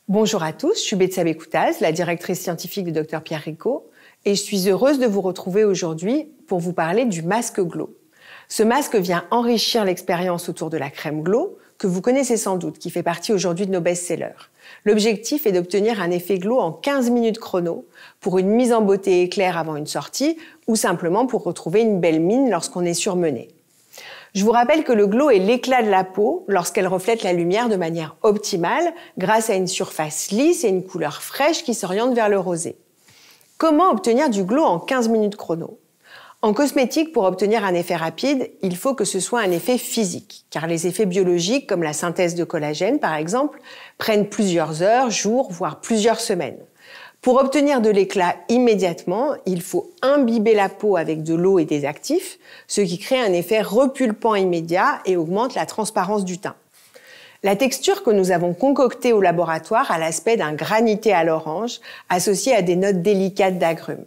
Bonjour à tous, je suis Betsabé Koutaz, la directrice scientifique du Dr Pierre Rico, et je suis heureuse de vous retrouver aujourd'hui pour vous parler du masque Glow. Ce masque vient enrichir l'expérience autour de la crème Glow, que vous connaissez sans doute, qui fait partie aujourd'hui de nos best-sellers. L'objectif est d'obtenir un effet Glow en 15 minutes chrono, pour une mise en beauté éclair avant une sortie, ou simplement pour retrouver une belle mine lorsqu'on est surmené. Je vous rappelle que le glow est l'éclat de la peau lorsqu'elle reflète la lumière de manière optimale grâce à une surface lisse et une couleur fraîche qui s'oriente vers le rosé. Comment obtenir du glow en 15 minutes chrono ? En cosmétique, pour obtenir un effet rapide, il faut que ce soit un effet physique, car les effets biologiques, comme la synthèse de collagène par exemple, prennent plusieurs heures, jours, voire plusieurs semaines. Pour obtenir de l'éclat immédiatement, il faut imbiber la peau avec de l'eau et des actifs, ce qui crée un effet repulpant immédiat et augmente la transparence du teint. La texture que nous avons concoctée au laboratoire a l'aspect d'un granité à l'orange, associé à des notes délicates d'agrumes.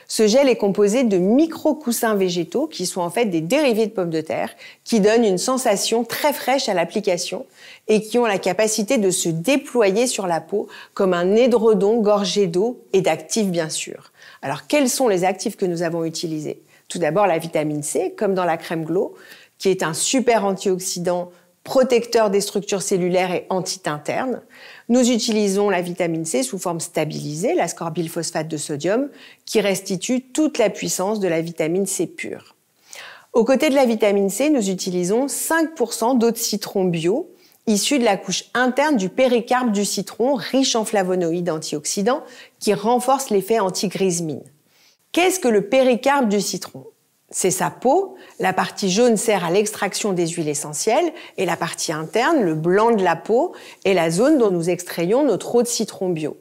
Ce gel est composé de micro-coussins végétaux qui sont en fait des dérivés de pommes de terre qui donnent une sensation très fraîche à l'application et qui ont la capacité de se déployer sur la peau comme un édredon gorgé d'eau et d'actifs bien sûr. Alors quels sont les actifs que nous avons utilisés ? Tout d'abord la vitamine C, comme dans la crème Glow, qui est un super antioxydant protecteur des structures cellulaires et anti-teint terne. Nous utilisons la vitamine C sous forme stabilisée, l'ascorbylphosphate de sodium, qui restitue toute la puissance de la vitamine C pure. Aux côtés de la vitamine C, nous utilisons 5% d'eau de citron bio, issue de la couche interne du péricarpe du citron, riche en flavonoïdes antioxydants, qui renforce l'effet anti-grise mine. Qu'est-ce que le péricarpe du citron ? C'est sa peau, la partie jaune sert à l'extraction des huiles essentielles et la partie interne, le blanc de la peau, est la zone dont nous extrayons notre eau de citron bio.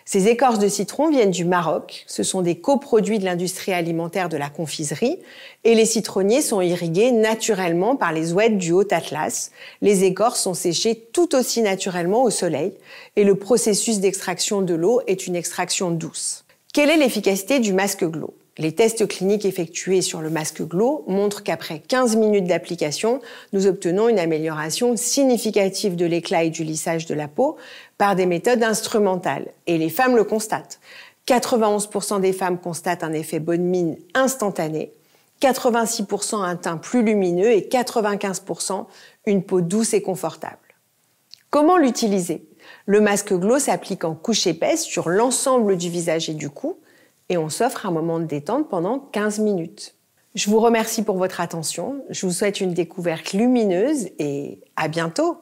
Ces écorces de citron viennent du Maroc, ce sont des coproduits de l'industrie alimentaire de la confiserie et les citronniers sont irrigués naturellement par les oueds du Haut-Atlas. Les écorces sont séchées tout aussi naturellement au soleil et le processus d'extraction de l'eau est une extraction douce. Quelle est l'efficacité du masque Glow ? Les tests cliniques effectués sur le masque Glow montrent qu'après 15 minutes d'application, nous obtenons une amélioration significative de l'éclat et du lissage de la peau par des méthodes instrumentales. Et les femmes le constatent. 91% des femmes constatent un effet bonne mine instantané, 86% un teint plus lumineux et 95% une peau douce et confortable. Comment l'utiliser ? Le masque Glow s'applique en couche épaisse sur l'ensemble du visage et du cou, et on s'offre un moment de détente pendant 15 minutes. Je vous remercie pour votre attention, je vous souhaite une découverte lumineuse et à bientôt.